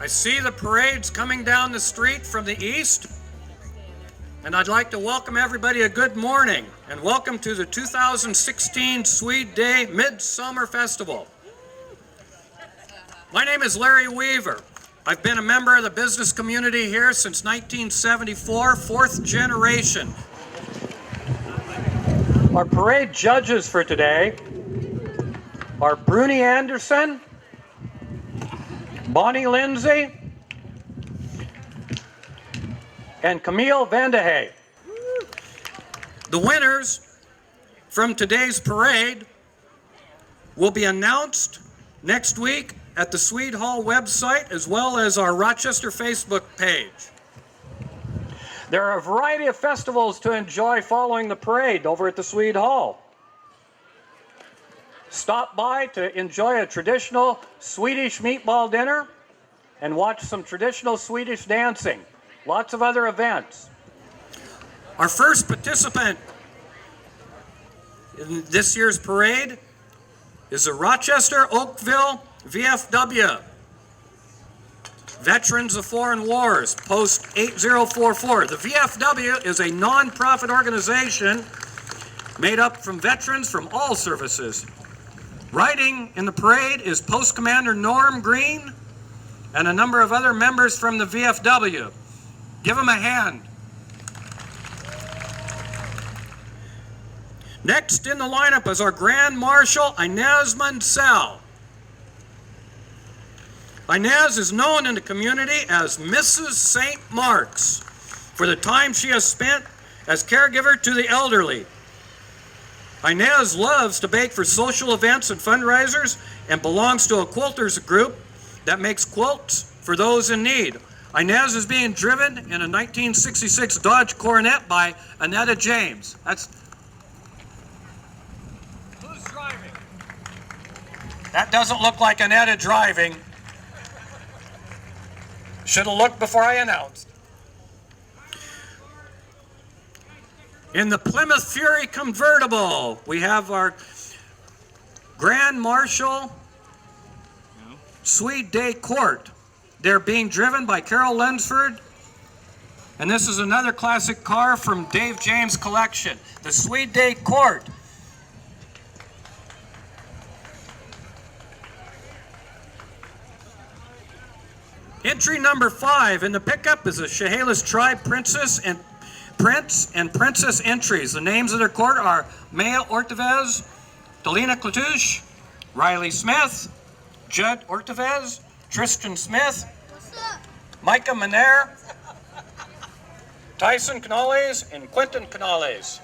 I see the parades coming down the street from the east, and I'd like to welcome everybody a good morning, and welcome to the 2016 Swede Day Midsummer Festival. My name is Larry Weaver. I've been a member of the business community here since 1974, fourth generation. Our parade judges for today are Bruni Anderson, Bonnie Lindsay, and Camille Vandehay. The winners from today's parade will be announced next week at the Swede Hall website as well as our Rochester Facebook page. There are a variety of festivals to enjoy following the parade over at the Swede Hall. Stop by to enjoy a traditional Swedish meatball dinner and watch some traditional Swedish dancing. Lots of other events. Our first participant in this year's parade is the Rochester Oakville VFW. Veterans of Foreign Wars, Post 8044. The VFW is a non-profit organization made up from veterans from all services. Riding in the parade is Post Commander Norm Green and a number of other members from the VFW. Give them a hand. Next in the lineup is our Grand Marshal, Inez Mansell. Inez is known in the community as Mrs. St. Mark's for the time she has spent as caregiver to the elderly. Inez loves to bake for social events and fundraisers and belongs to a quilters group that makes quilts for those in need. Inez is being driven in a 1966 Dodge Coronet by Annetta James. Who's driving? That doesn't look like Annetta driving. Should have looked before I announced. In the Plymouth Fury convertible, we have our Grand Marshal Swede Day Court. They're being driven by Carol Lunsford, and this is another classic car from Dave James' collection, the Swede Day Court. Entry number 5 in the pickup is the Chehalis Tribe Princess and Prince and Princess entries. The names of their court are Maya Ortevez, Delina Clatouche, Riley Smith, Judd Ortevez, Tristan Smith, Micah Manair, Tyson Canales, and Quentin Canales.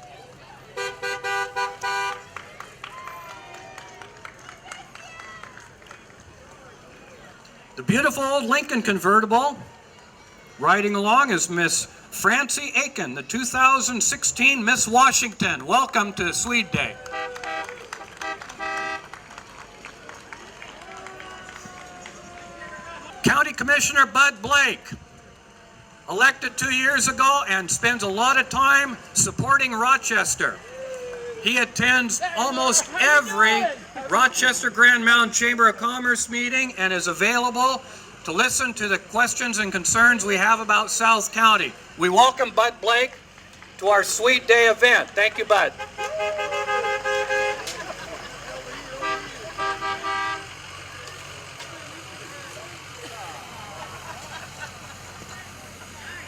The beautiful old Lincoln convertible riding along is Miss Francie Aiken, the 2016 Miss Washington. Welcome to Swede Day. County Commissioner Bud Blake, elected 2 years ago and spends a lot of time supporting Rochester. He attends almost every Rochester Grand Mound Chamber of Commerce meeting and is available to listen to the questions and concerns we have about South County. We welcome Bud Blake to our Swede Day event. Thank you, Bud.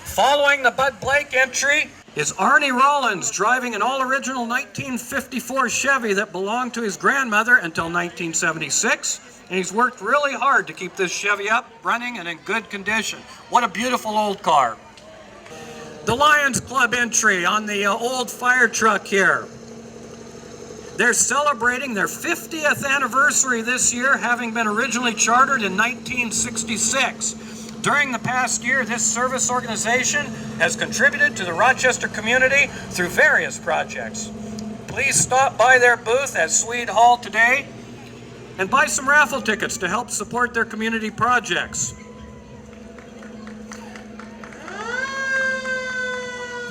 Following the Bud Blake entry is Arnie Rollins driving an all-original 1954 Chevy that belonged to his grandmother until 1976. And he's worked really hard to keep this Chevy up, running, and in good condition. What a beautiful old car. The Lions Club entry on the old fire truck here. They're celebrating their 50th anniversary this year, having been originally chartered in 1966. During the past year, this service organization has contributed to the Rochester community through various projects. Please stop by their booth at Swede Hall today and buy some raffle tickets to help support their community projects.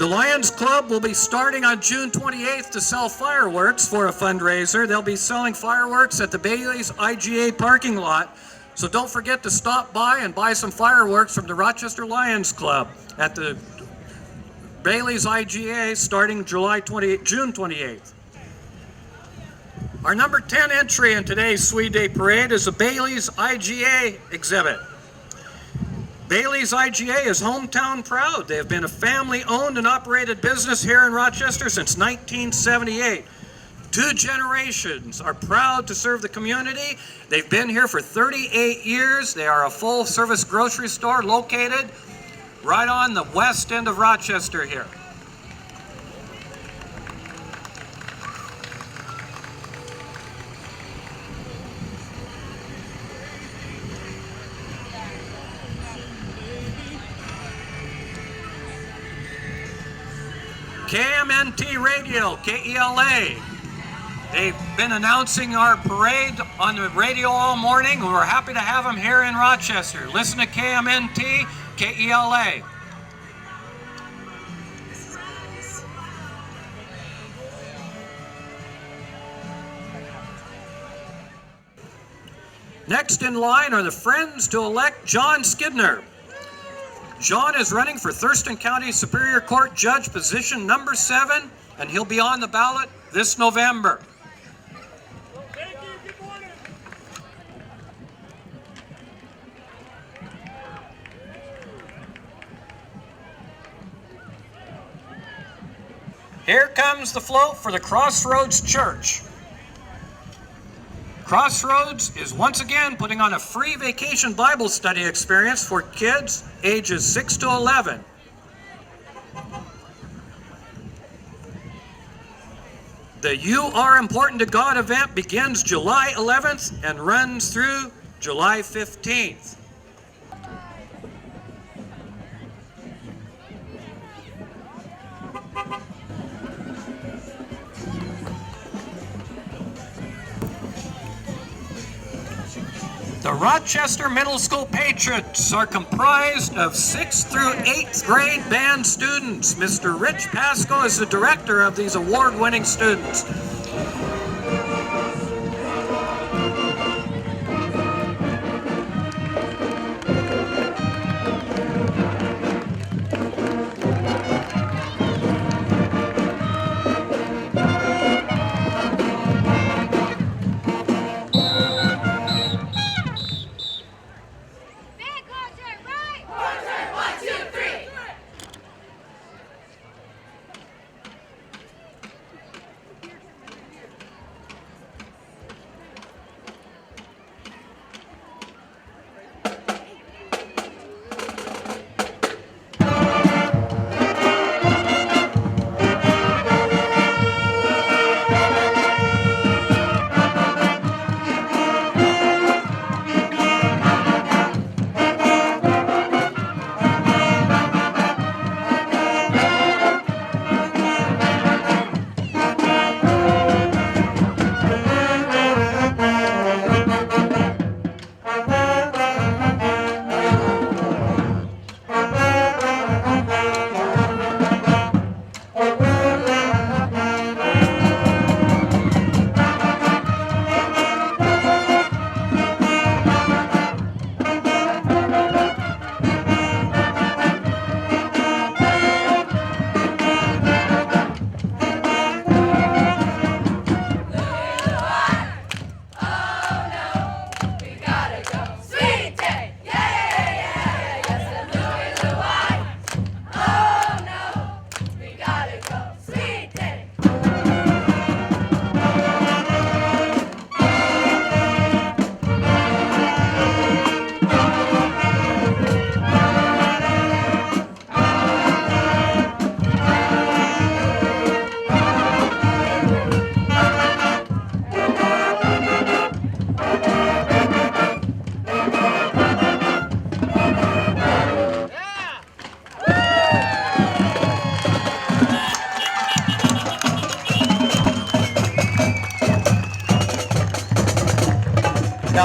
The Lions Club will be starting on June 28th to sell fireworks for a fundraiser. They'll be selling fireworks at the Bailey's IGA parking lot. So don't forget to stop by and buy some fireworks from the Rochester Lions Club at the Bailey's IGA starting June 28th. Our number 10 entry in today's Swede Day Parade is the Bailey's IGA exhibit. Bailey's IGA is hometown proud. They have been a family-owned and operated business here in Rochester since 1978. 2 generations are proud to serve the community. They've been here for 38 years. They are a full-service grocery store located right on the west end of Rochester here. KMNT Radio, KELA. They've been announcing our parade on the radio all morning. We're happy to have them here in Rochester. Listen to KMNT, KELA. Next in line are the Friends to elect John Skidner. John is running for Thurston County Superior Court Judge position number 7, and he'll be on the ballot this November. Here comes the float for the Crossroads Church. Crossroads is once again putting on a free vacation Bible study experience for kids ages 6 to 11. The You Are Important to God event begins July 11th and runs through July 15th. The Rochester Middle School Patriots are comprised of 6th through 8th grade band students. Mr. Rich Pasco is the director of these award-winning students.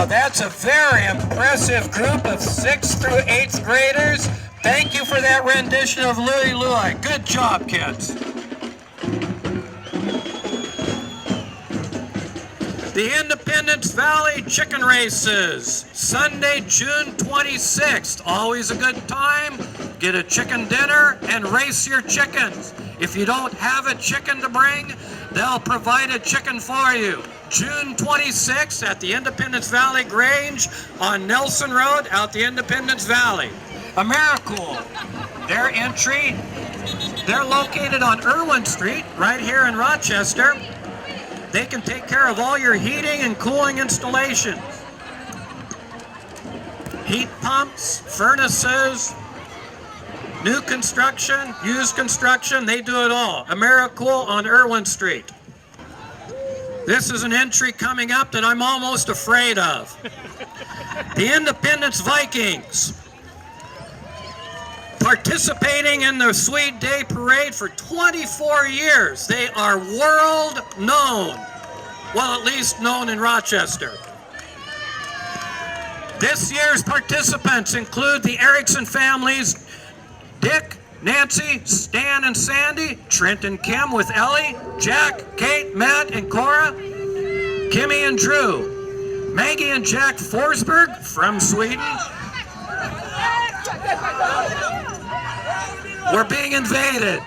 That's a very impressive group of 6th through 8th graders. Thank you for that rendition of Louie Louie. Good job, kids. The Independence Valley Chicken Races, Sunday, June 26th. Always a good time. Get a chicken dinner and race your chickens. If you don't have a chicken to bring, they'll provide a chicken for you. June 26th at the Independence Valley Grange on Nelson Road out the Independence Valley. AmeriCool, their entry, they're located on Irwin Street right here in Rochester. They can take care of all your heating and cooling installations. Heat pumps, furnaces, new construction, used construction, they do it all. AmeriCool on Irwin Street. This is an entry coming up that I'm almost afraid of. The Independence Vikings, participating in the Swede Day Parade for 24 years. They are world known. Well, at least known in Rochester. This year's participants include the Erickson families, Dick, Nancy, Stan and Sandy, Trent and Kim with Ellie, Jack, Kate, Matt and Cora, Kimmy and Drew, Maggie and Jack Forsberg from Sweden. We're being invaded.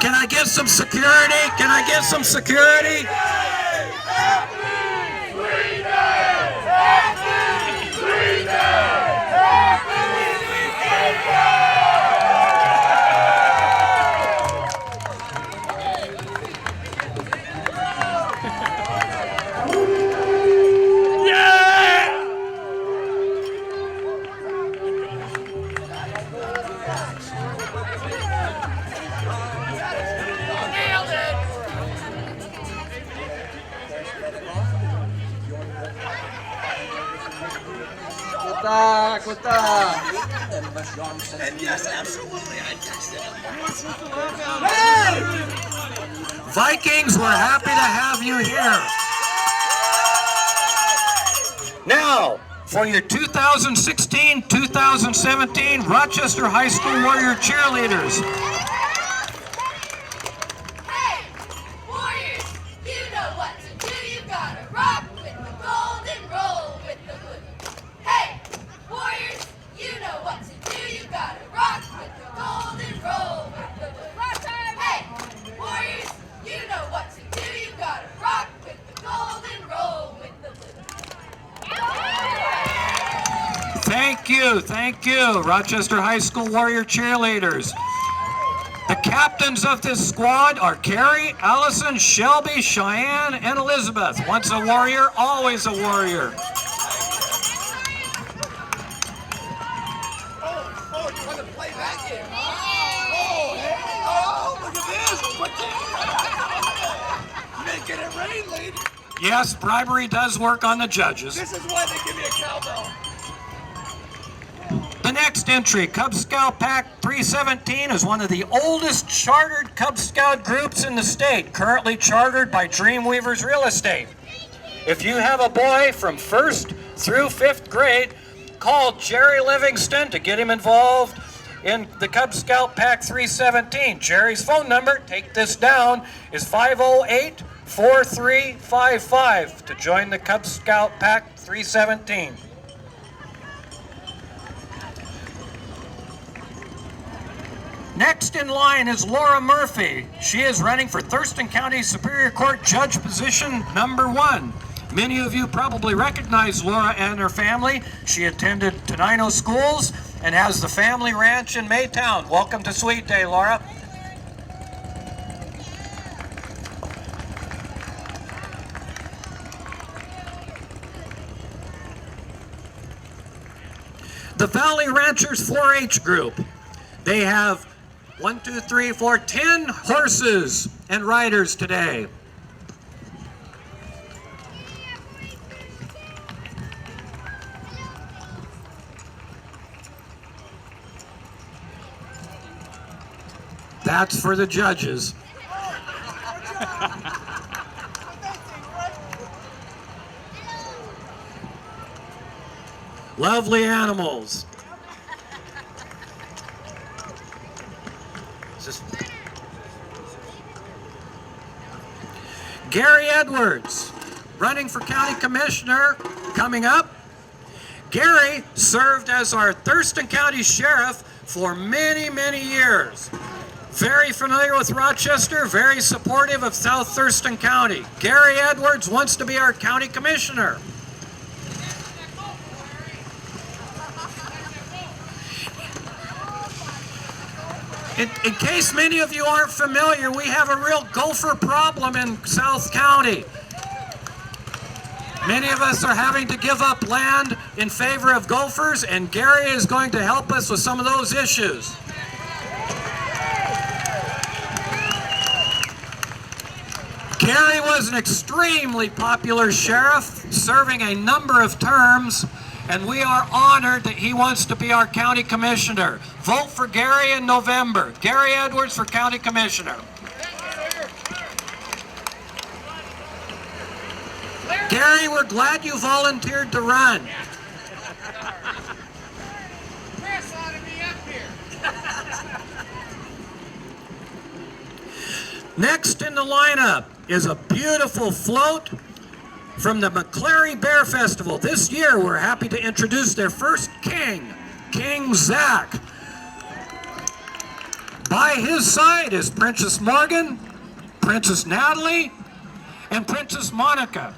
Can I get some security? Can I get some security? And yes, absolutely, I texted him. Hey! Vikings, we're happy to have you here. Now, for your 2016-2017 Rochester High School Warrior cheerleaders. Hey, Warriors, you know what to do. You gotta rock with the gold and roll with the hood. Hey, Warriors, you know what to do. You gotta rock with the gold and roll with the hood. Hey, Warriors, you know what to do. You gotta rock with the gold and roll with the hood. Thank you, Rochester High School Warrior cheerleaders. The captains of this squad are Carrie, Allison, Shelby, Cheyenne, and Elizabeth. Once a warrior, always a warrior. Oh, you want to play that game? Look at this. Making it rain, lady. Yes, bribery does work on the judges. This is why they give me a cowbell. The next entry, Cub Scout Pack 317, is one of the oldest chartered Cub Scout groups in the state, currently chartered by Dreamweavers Real Estate. If you have a boy from 1st through 5th grade, call Jerry Livingston to get him involved in the Cub Scout Pack 317. Jerry's phone number, take this down, is 508-4355 to join the Cub Scout Pack 317. Next in line is Laura Murphy. She is running for Thurston County Superior Court Judge position number 1. Many of you probably recognize Laura and her family. She attended Tenino schools and has the family ranch in Maytown. Welcome to Sweet Day, Laura. The Valley Ranchers 4-H group. They have 10 horses and riders today. That's for the judges. Lovely animals. Gary Edwards, running for county commissioner, coming up. Gary served as our Thurston County Sheriff for many, many years. Very familiar with Rochester, very supportive of South Thurston County. Gary Edwards wants to be our county commissioner. In case many of you aren't familiar, we have a real gopher problem in South County. Many of us are having to give up land in favor of gophers, and Gary is going to help us with some of those issues. Gary was an extremely popular sheriff, serving a number of terms, and we are honored that he wants to be our county commissioner. Vote for Gary in November. Gary Edwards for county commissioner. Gary, we're glad you volunteered to run. Press ought to be up here. Next in the lineup is a beautiful float from the McClary Bear Festival. This year, we're happy to introduce their first king, King Zach. By his side is Princess Morgan, Princess Natalie, and Princess Monica.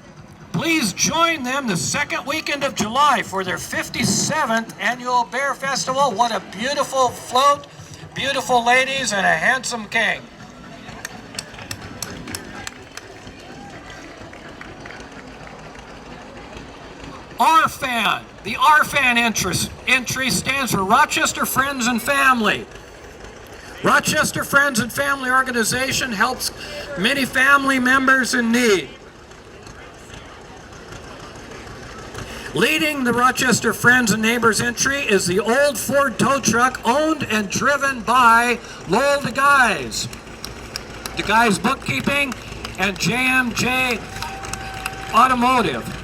Please join them the second weekend of July for their 57th annual Bear Festival. What a beautiful float, beautiful ladies, and a handsome king. RFAN. The RFAN entry stands for Rochester Friends and Family. Rochester Friends and Family organization helps many family members in need. Leading the Rochester Friends and Neighbors entry is the old Ford tow truck owned and driven by Lowell DeGuys. DeGuys Bookkeeping and JMJ Automotive.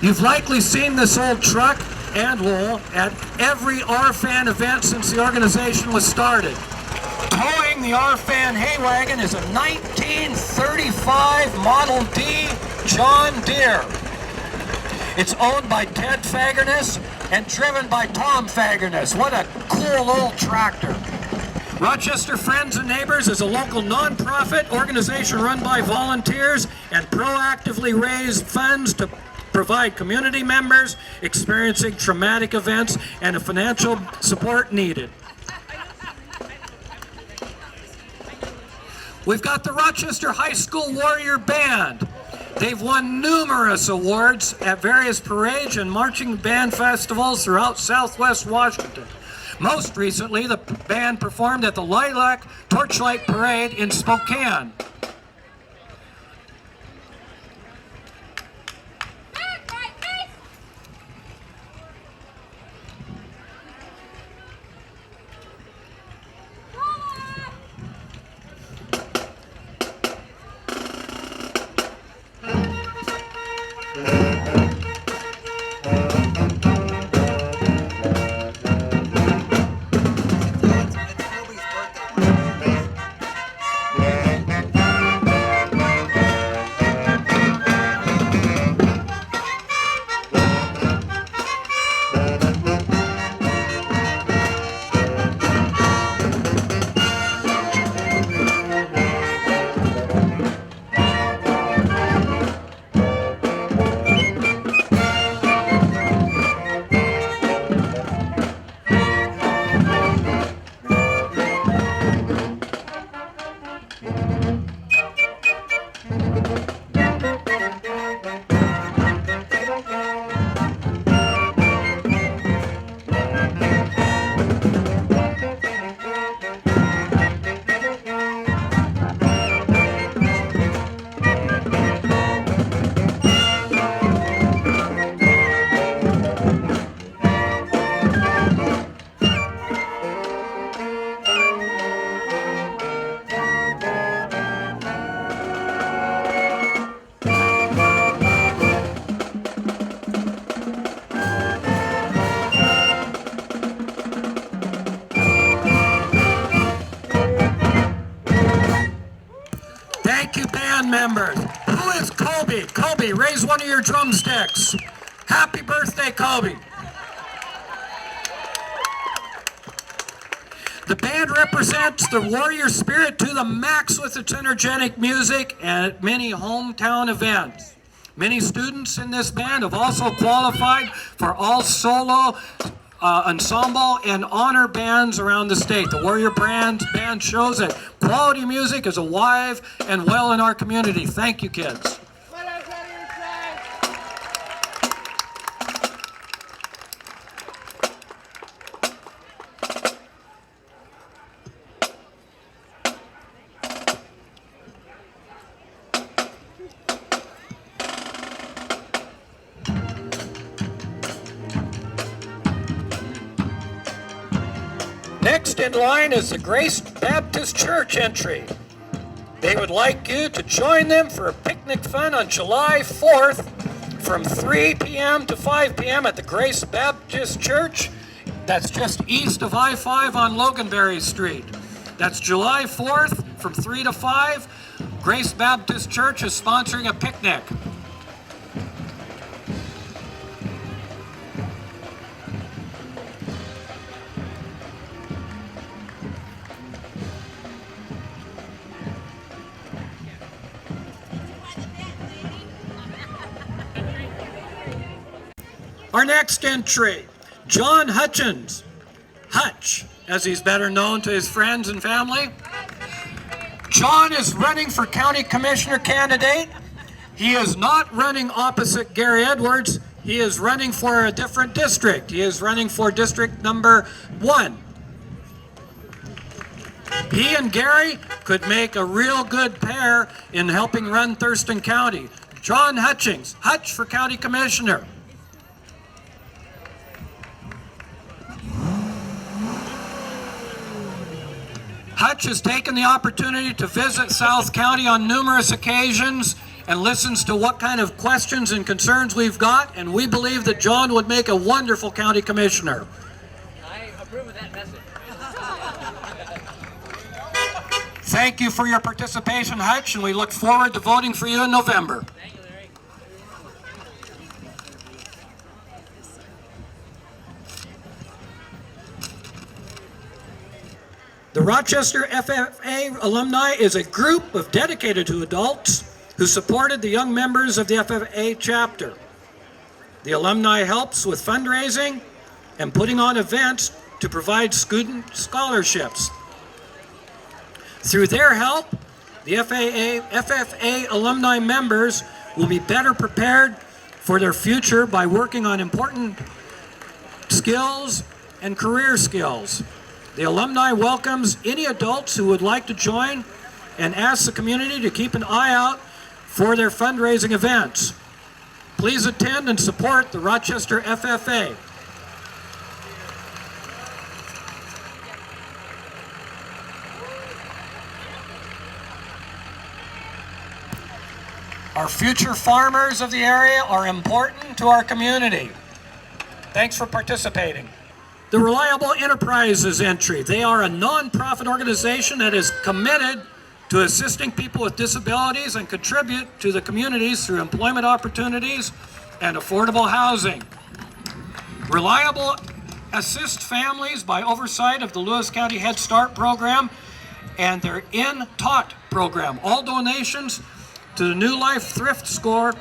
You've likely seen this old truck and Lowell at every RFAN event since the organization was started. Towing the RFAN hay wagon is a 1935 Model D John Deere. It's owned by Ted Fagerness and driven by Tom Fagerness. What a cool old tractor. Rochester Friends and Neighbors is a local nonprofit organization run by volunteers and proactively raise funds to provide community members experiencing traumatic events and the financial support needed. We've got the Rochester High School Warrior Band. They've won numerous awards at various parades and marching band festivals throughout Southwest Washington. Most recently, the band performed at the Lilac Torchlight Parade in Spokane. band members. Who is Kobe? Kobe, raise one of your drumsticks. Happy birthday, Kobe. The band represents the warrior spirit to the max with its energetic music and many hometown events. Many students in this band have also qualified for all solo, ensemble, and honor bands around the state. The Warrior Band shows that quality music is alive and well in our community. Thank you, kids. Next in line is the Grace Baptist Church entry. They would like you to join them for a picnic fun on July 4th from 3 p.m. to 5 p.m. at the Grace Baptist Church. That's just east of I-5 on Loganberry Street. That's July 4th from 3 to 5. Grace Baptist Church is sponsoring a picnic. Our next entry, John Hutchins, Hutch, as he's better known to his friends and family. John is running for county commissioner candidate. He is not running opposite Gary Edwards. He is running for a different district. He is running for district number 1. He and Gary could make a real good pair in helping run Thurston County. John Hutchins, Hutch for county commissioner. Hutch has taken the opportunity to visit South County on numerous occasions and listens to what kind of questions and concerns we've got, and we believe that John would make a wonderful county commissioner. I approve of that message. Thank you for your participation, Hutch, and we look forward to voting for you in November. Thank you, Larry. The Rochester FFA alumni is a group of dedicated to adults who supported the young members of the FFA chapter. The alumni helps with fundraising and putting on events to provide student scholarships. Through their help, the FFA alumni members will be better prepared for their future by working on important skills and career skills. The alumni welcomes any adults who would like to join and asks the community to keep an eye out for their fundraising events. Please attend and support the Rochester FFA. Our future farmers of the area are important to our community. Thanks for participating. The Reliable Enterprises entry. They are a non-profit organization that is committed to assisting people with disabilities and contribute to the communities through employment opportunities and affordable housing. Reliable assists families by oversight of the Lewis County Head Start program and their In Taught program. All donations to the New Life Thrift Score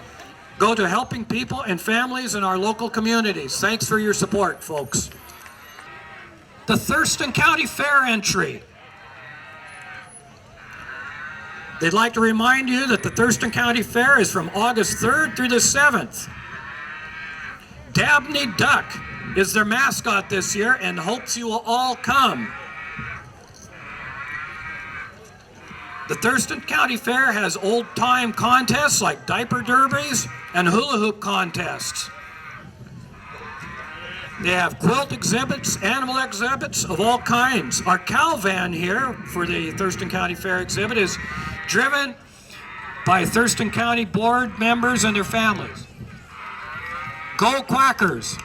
go to helping people and families in our local communities. Thanks for your support, folks. The Thurston County Fair entry. They'd like to remind you that the Thurston County Fair is from August 3rd through the 7th. Dabney Duck is their mascot this year and hopes you will all come. The Thurston County Fair has old-time contests like diaper derbies and hula hoop contests. They have quilt exhibits, animal exhibits of all kinds. Our cow van here for the Thurston County Fair exhibit is driven by Thurston County board members and their families. Go Quackers!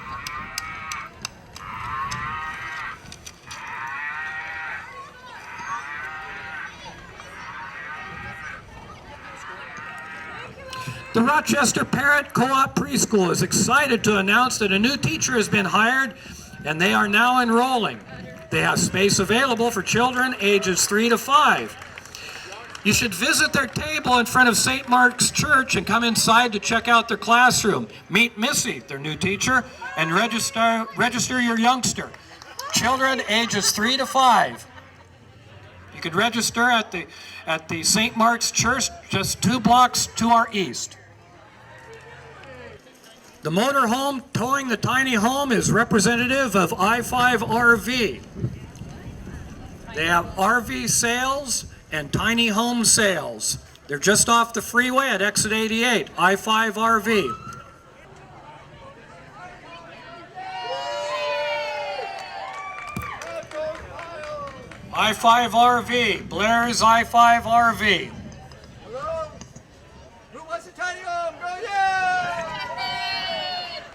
The Rochester Parent Co-op Preschool is excited to announce that a new teacher has been hired and they are now enrolling. They have space available for children ages 3 to 5. You should visit their table in front of St. Mark's Church and come inside to check out their classroom. Meet Missy, their new teacher, and register your youngster. Children ages 3 to 5. You could register at the St. Mark's Church just 2 blocks to our east. The motorhome towing the tiny home is representative of I-5RV. They have RV sales and tiny home sales. They're just off the freeway at exit 88, I-5RV. I-5RV, Blair's I-5RV. Hello? Who wants a tiny home? Go yeah!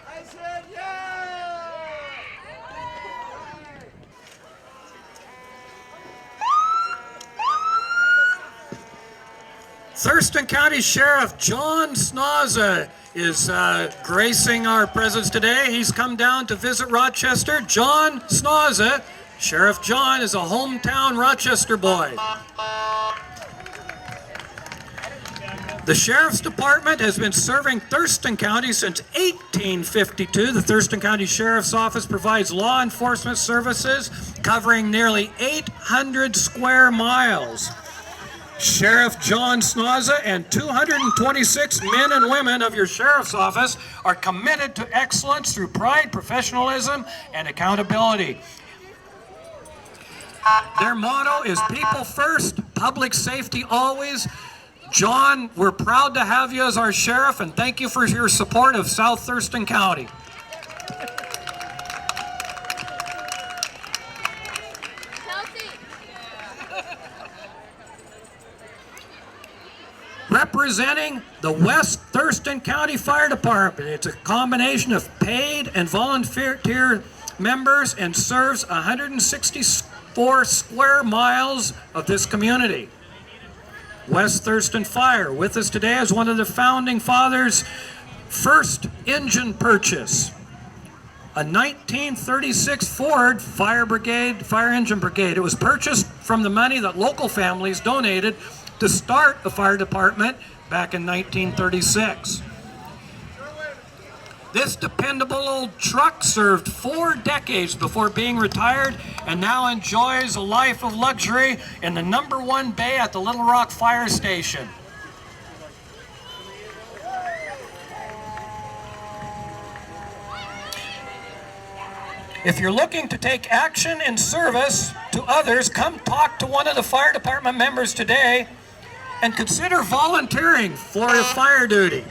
I said yeah! Thurston County Sheriff John Snaza is gracing our presence today. He's come down to visit Rochester. John Snaza, Sheriff John, is a hometown Rochester boy. The Sheriff's Department has been serving Thurston County since 1852. The Thurston County Sheriff's Office provides law enforcement services covering nearly 800 square miles. Sheriff John Snaza and 226 men and women of your Sheriff's Office are committed to excellence through pride, professionalism, and accountability. Their motto is people first, public safety always. John, we're proud to have you as our sheriff, and thank you for your support of South Thurston County. Representing the West Thurston County Fire Department. It's a combination of paid and volunteer members and serves 164 square miles of this community. West Thurston Fire with us today as one of the founding fathers' first engine purchase. A 1936 Ford fire engine brigade. It was purchased from the money that local families donated to start the fire department back in 1936. This dependable old truck served 4 decades before being retired and now enjoys a life of luxury in the #1 bay at the Little Rock Fire Station. If you're looking to take action in service to others, come talk to one of the fire department members today and consider volunteering for a fire duty.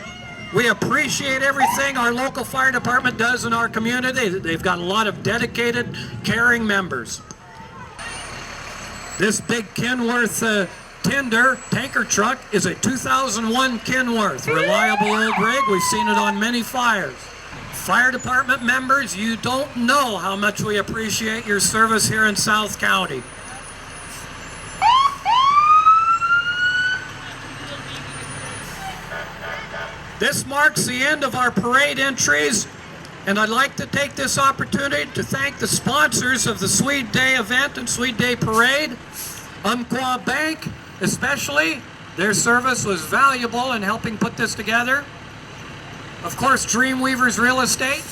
We appreciate everything our local fire department does in our community. They've got a lot of dedicated, caring members. This big Kenworth tanker truck is a 2001 Kenworth, reliable old rig. We've seen it on many fires. Fire department members, you don't know how much we appreciate your service here in South County. This marks the end of our parade entries, and I'd like to take this opportunity to thank the sponsors of the Swede Day event and Swede Day Parade. Umpqua Bank, especially, their service was valuable in helping put this together. Of course, Dreamweavers Real Estate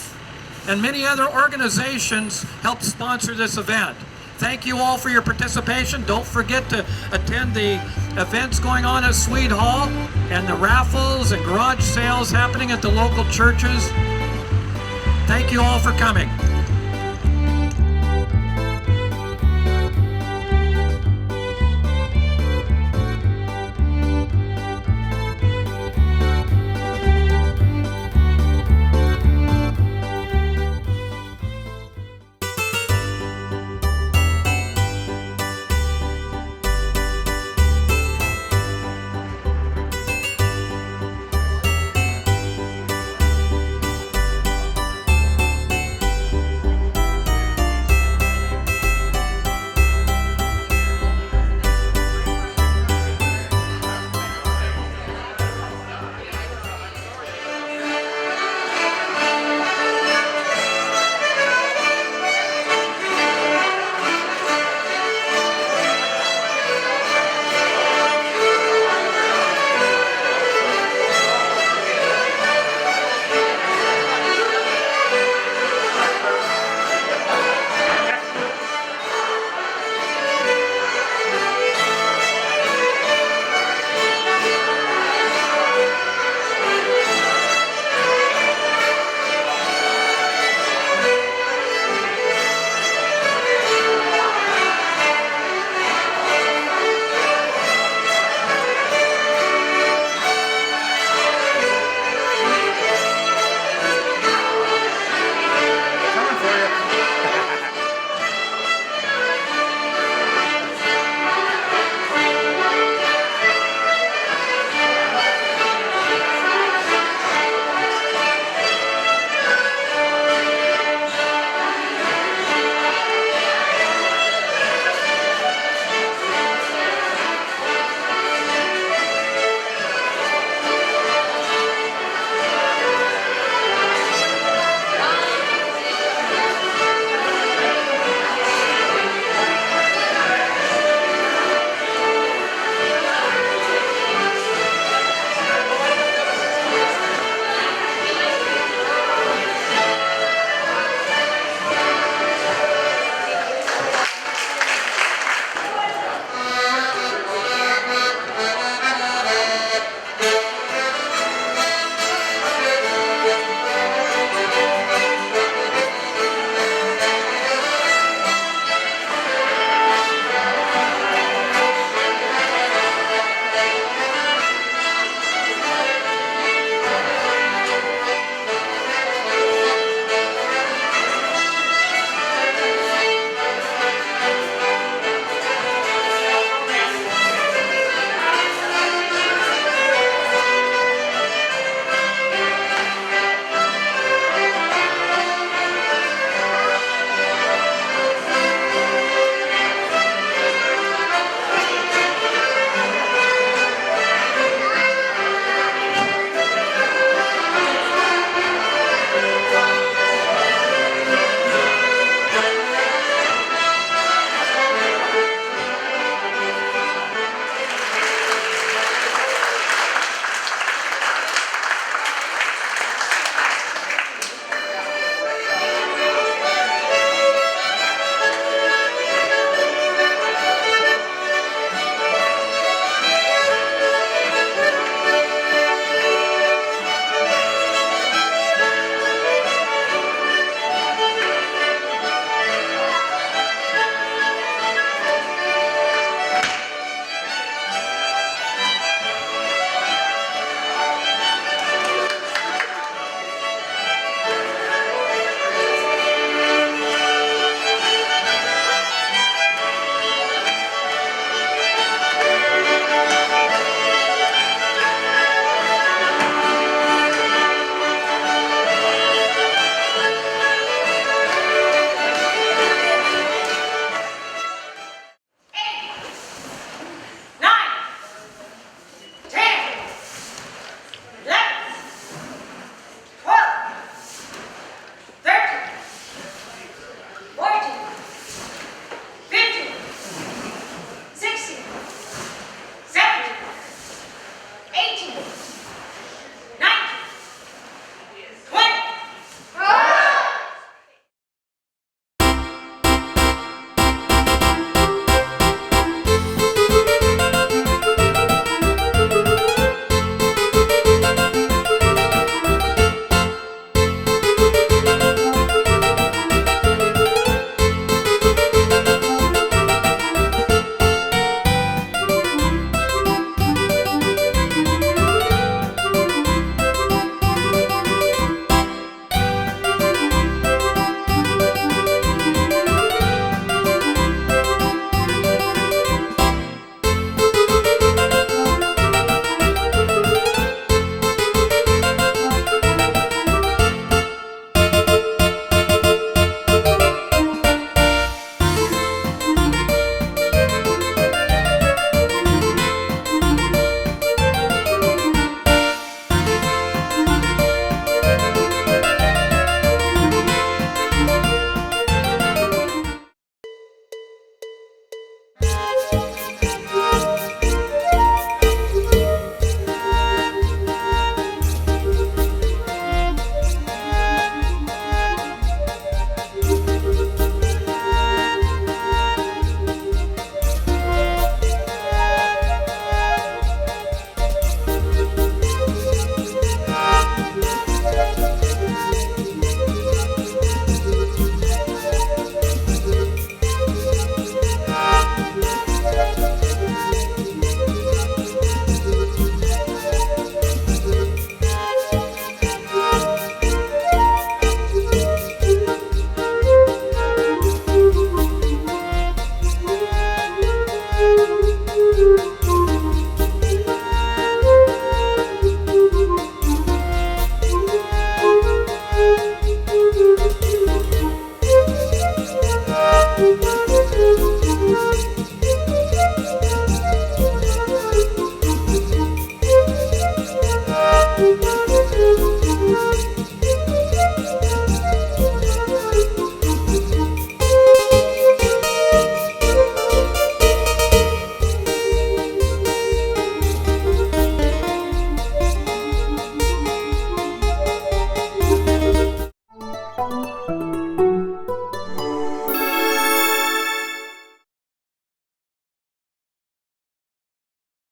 and many other organizations helped sponsor this event. Thank you all for your participation. Don't forget to attend the events going on at Swede Hall and the raffles and garage sales happening at the local churches. Thank you all for coming.